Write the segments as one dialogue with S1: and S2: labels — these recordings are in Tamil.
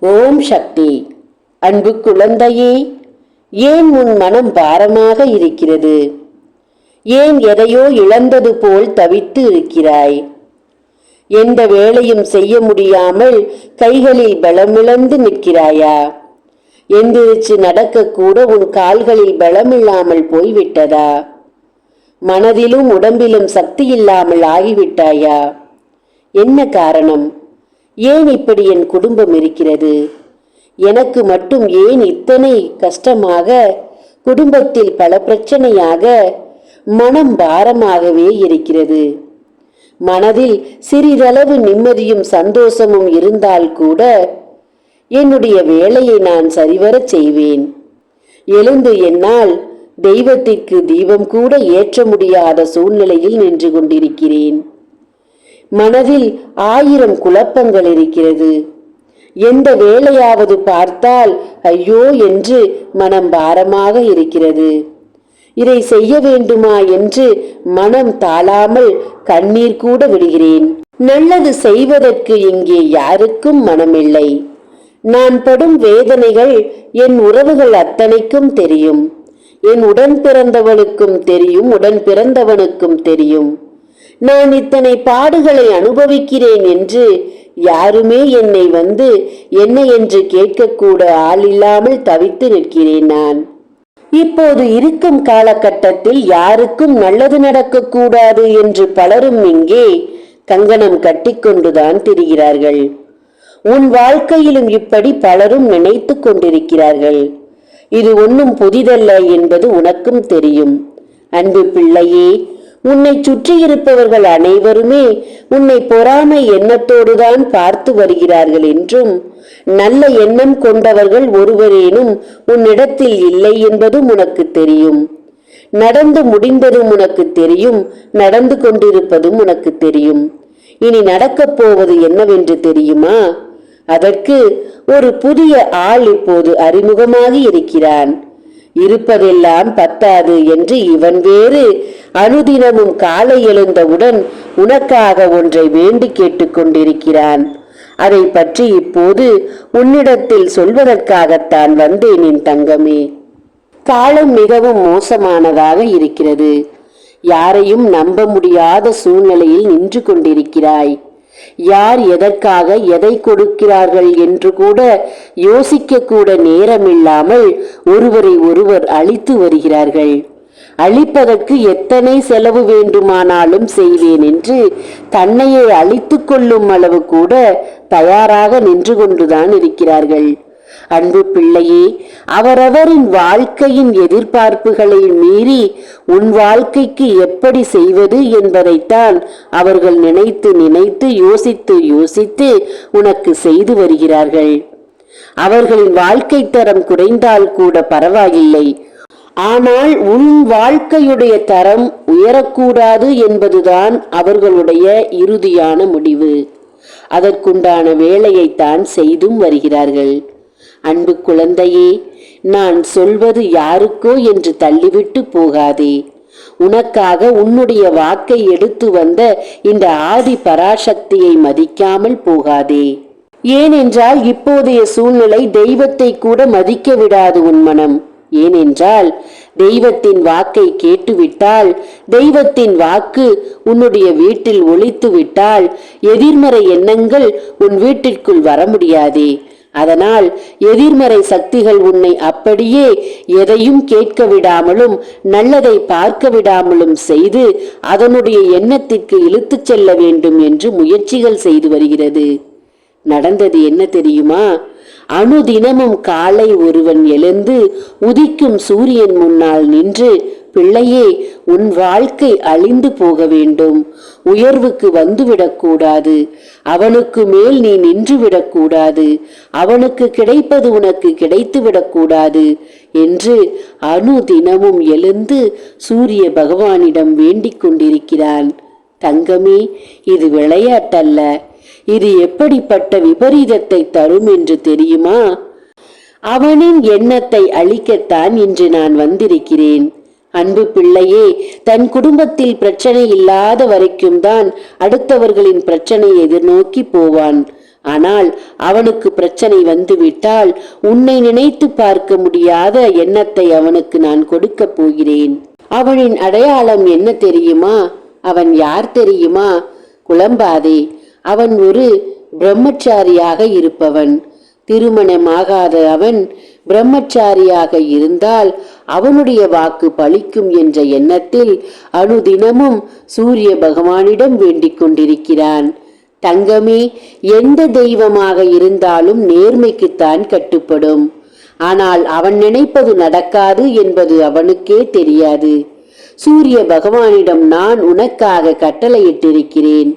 S1: ஓம் சக்தி. அன்பு குழந்தையே, ஏன் உன் மனம் பாரமாக இருக்கிறது? ஏன் எதையோ இழந்தது போல் தவித்து இருக்கிறாய்? எந்த வேலையும் செய்ய முடியாமல் கைகளில் பலமிழந்து நிற்கிறாயா? எந்திரிச்சு நடக்க கூட உன் கால்களில் பலமில்லாமல் போய்விட்டதா? மனதிலும் உடம்பிலும் சக்தி இல்லாமல் ஆகிவிட்டாயா? என்ன காரணம்? ஏன் இப்படி என் குடும்பம் இருக்கிறது? எனக்கு மட்டும் ஏன் இத்தனை கஷ்டமாக, குடும்பத்தில் பல பிரச்சனையாக, மனம் பாரமாகவே இருக்கிறது? மனதில் சிறிதளவு நிம்மதியும் சந்தோஷமும் இருந்தால் கூட என்னுடைய வேலையை நான் சரிவரச் செய்வேன். எழுந்து என்னால் தெய்வத்திற்கு தீபம் கூட ஏற்ற முடியாத சூழ்நிலையில் நின்று கொண்டிருக்கிறேன். மனதில் 1000 குழப்பங்கள் இருக்கிறது. எந்த வேலையாவது பார்த்தால் ஐயோ என்று மனம் பாரமாக இருக்கிறது. இதை செய்ய வேண்டுமா என்று மனம் தாழாமல் கண்ணீர் கூட விடுகிறேன். நல்லது செய்வதற்கு இங்கே யாருக்கும் மனமில்லை. நான் படும் வேதனைகள் என் உறவுகள் அத்தனைக்கும் தெரியும். என் உடன் பிறந்தவளுக்கும் தெரியும், உடன் பிறந்தவனுக்கும் தெரியும். நான் இத்தனை பாடுகளை அனுபவிக்கிறேன் என்று யாருமே என்னை வந்து என்ன என்று கேட்கக்கூட ஆள் இல்லாமல் தவித்து நிற்கிறேன். நான் இப்போது இருக்கும் காலகட்டத்தில் யாருக்கும் நல்லது நடக்கக்கூடாது என்று பலரும் இங்கே கங்கணம் கட்டிக்கொண்டுதான் திரிகிறார்கள். உன் வாழ்க்கையிலும் இப்படி பலரும் நினைத்து கொண்டிருக்கிறார்கள். இது ஒன்றும் புதிதல்ல என்பது உனக்கும் தெரியும். அன்பு பிள்ளையே, உன்னை சுற்றி இருப்பவர்கள் அனைவருமே உன்னை பொறாமை எண்ணத்தோடுதான் பார்த்து வருகிறார்கள் என்றும், நல்ல எண்ணம் கொண்டவர்கள் ஒருவரேனும் உன்னிடத்தில் இல்லை என்பதும் உனக்கு தெரியும். நடந்து முடிந்ததும் உனக்கு தெரியும், நடந்து கொண்டிருப்பதும் உனக்கு தெரியும். இனி நடக்கப் போவது என்னவென்று தெரியுமா? அதற்கு ஒரு புதிய ஆள் இப்போது அறிமுகமாகி இருக்கிறான். இருப்பதெல்லாம் பத்தாது என்று இவன் வேறு அனுதினமும் காலை எழுந்தவுடன் உனக்காக ஒன்றை வேண்டி கேட்டுக்கொண்டிருக்கிறான். அதை பற்றி இப்போது உன்னிடத்தில் சொல்வதற்காகத்தான் வந்தேன் என் தங்கமே. காலம் மிகவும் மோசமானதாக இருக்கிறது. யாரையும் நம்ப முடியாத சூழ்நிலையில் நின்று கொண்டிருக்கிறாய். யார் எதற்காக எதை கொடுக்கிறார்கள் என்று கூட யோசிக்க கூட நேரமில்லாமல் ஒருவரை ஒருவர் அழித்து வருகிறார்கள். அழிப்பதற்கு எத்தனை செலவு வேண்டுமானாலும் செய்வேன் என்று தன்னையே அழித்து கொள்ளும் அளவு கூட தயாராக நின்று கொண்டுதான் இருக்கிறார்கள். அன்பு பிள்ளையே, அவரவரின் வாழ்க்கையின் எதிர்பார்ப்புகளை மீறி உன் வாழ்க்கைக்கு எப்படி செய்வது என்பதைத்தான் அவர்கள் நினைத்து நினைத்து யோசித்து யோசித்து உனக்கு செய்து வருகிறார்கள். அவர்களின் வாழ்க்கை தரம் குறைந்தால் கூட பரவாயில்லை. ஆனால் உன் வாழ்க்கையுடைய தரம் உயரக்கூடாது என்பதுதான் அவர்களுடைய இறுதியான முடிவு. அதற்குண்டான வேலையைத்தான் செய்தும் வருகிறார்கள். அன்பு குழந்தையே, நான் சொல்வது யாருக்கோ என்று தள்ளிவிட்டு போகாதே. உனக்காக உன்னுடைய வாக்கை எடுத்து வந்த இந்த ஆதி பராசக்தியை மதிக்காமல் போகாதே. ஏனென்றால் இப்போதைய சூழ்நிலை தெய்வத்தை கூட மதிக்க விடாது உன் மனம். ஏனென்றால் தெய்வத்தின் வாக்கை கேட்டுவிட்டால், தெய்வத்தின் வாக்கு உன்னுடைய வீட்டில் ஒலித்து விட்டால் எதிர்மறை எண்ணங்கள் உன் வீட்டிற்குள் வர முடியாதே. அதனால் எதிர்மறை சக்திகள் உன்னை அப்படியே எதையும் கேட்க விடாமலும் நல்லதை பார்க்க விடாமலும் செய்து அதனுடைய எண்ணத்திற்கு இழுத்துச் செல்ல வேண்டும் என்று முயற்சிகள் செய்து வருகிறது. நடந்தது என்ன தெரியுமா? அனுதினமும் காலை ஒருவன் எழுந்து உதிக்கும் சூரியன் முன்னால் நின்று, பிள்ளையே, உன் வாழ்க்கை அழிந்து போக வேண்டும், உயர்வுக்கு வந்துவிடக்கூடாது, அவனுக்கு மேல் நீ நின்று விடக்கூடாது, அவனுக்கு கிடைப்பது உனக்கு கிடைத்து விடக்கூடாது என்று அனுதினமும் எழுந்து சூரிய பகவானிடம் வேண்டிக் கொண்டிருக்கிறான். தங்கமே, இது விளையாட்டல்ல. இது எப்படிப்பட்ட விபரீதத்தை தரும் என்று தெரியுமா? அவனின் எண்ணத்தை அழிக்கத்தான் இன்று நான் வந்திருக்கிறேன். அன்பு பிள்ளையே, தன் குடும்பத்தில் பிரச்சனை இல்லாத வரைக்கும் தான் அடுத்தவர்களின் பிரச்சனையை எதிர்நோக்கி போவான். ஆனால் அவனுக்கு பிரச்சனை வந்துவிட்டால் உன்னை நினைத்து பார்க்க முடியாத எண்ணத்தை அவனுக்கு நான் கொடுக்க போகிறேன். அவனின் அடையாளம் என்ன தெரியுமா? அவன் யார் தெரியுமா? குழம்பாதே. அவன் ஒரு பிரம்மச்சாரியாக இருப்பவன். திருமணமாகாத அவன் பிரம்மச்சாரியாக இருந்தால் அவனுடைய வாக்கு பலிக்கும் என்ற எண்ணத்தில் அனுதினமும் சூரிய பகவானிடம் வேண்டிக் கொண்டிருக்கிறான். தங்கமே, எந்த தெய்வமாக இருந்தாலும் நேர்மைக்குத்தான் கட்டுப்படும். ஆனால் அவன் நினைப்பது நடக்காது என்பது அவனுக்கே தெரியாது. சூரிய பகவானிடம் நான் உனக்காக கட்டளையிட்டிருக்கிறேன்.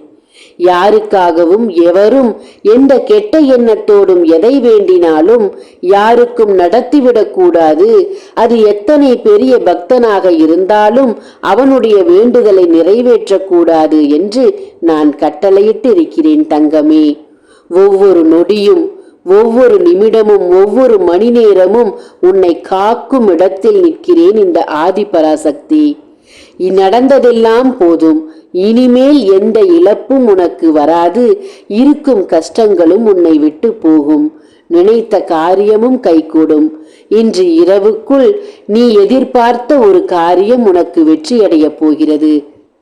S1: யாருக்காகவும் எவரும் எந்த கெட்ட எண்ணத்தோடும் எதை வேண்டினாலும் யாருக்கும் நடத்திவிடக் கூடாது. அது எத்தனை பெரிய பக்தனாக இருந்தாலும் அவனுடைய வேண்டுதலை நிறைவேற்றக்கூடாது என்று நான் கட்டளையிட்டிருக்கிறேன் தங்கமே. ஒவ்வொரு நொடியும், ஒவ்வொரு நிமிடமும், ஒவ்வொரு மணி நேரமும் உன்னை காக்கும் இடத்தில் நிற்கிறேன் இந்த ஆதிபராசக்தி. நடந்ததெல்லாம் போதும். இனிமேல் எந்த இழப்பும் உனக்கு வராது. இருக்கும் கஷ்டங்களும் உன்னை விட்டு போகும். நினைத்த காரியமும் கைகூடும். இன்று இரவுக்குள் நீ எதிர்பார்த்த ஒரு காரியம் உனக்கு வெற்றியடைய போகிறது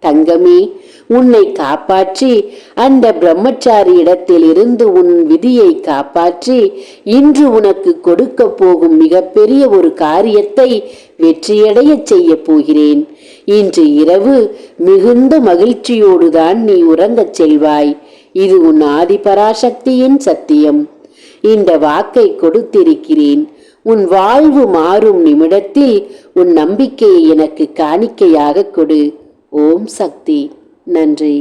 S1: தங்கமே. உன்னை காப்பாற்றி அந்த பிரம்மச்சாரி இடத்தில் இருந்து உன் விதியை காப்பாற்றி இன்று உனக்கு கொடுக்க போகும் மிகப்பெரிய ஒரு காரியத்தை வெற்றியடைய செய்ய போகிறேன். இன்று இரவு மிகுந்த மகிழ்ச்சியோடுதான் நீ உறங்கச் செல்வாய். இது உன் ஆதிபராசக்தியின் சத்தியம். இந்த வாக்கை கொடுத்திருக்கிறேன். உன் வாழ்வு மாறும் நிமிடத்தில் உன் நம்பிக்கையை எனக்கு காணிக்கையாக கொடு. ஓம் சக்தி. நன்றி.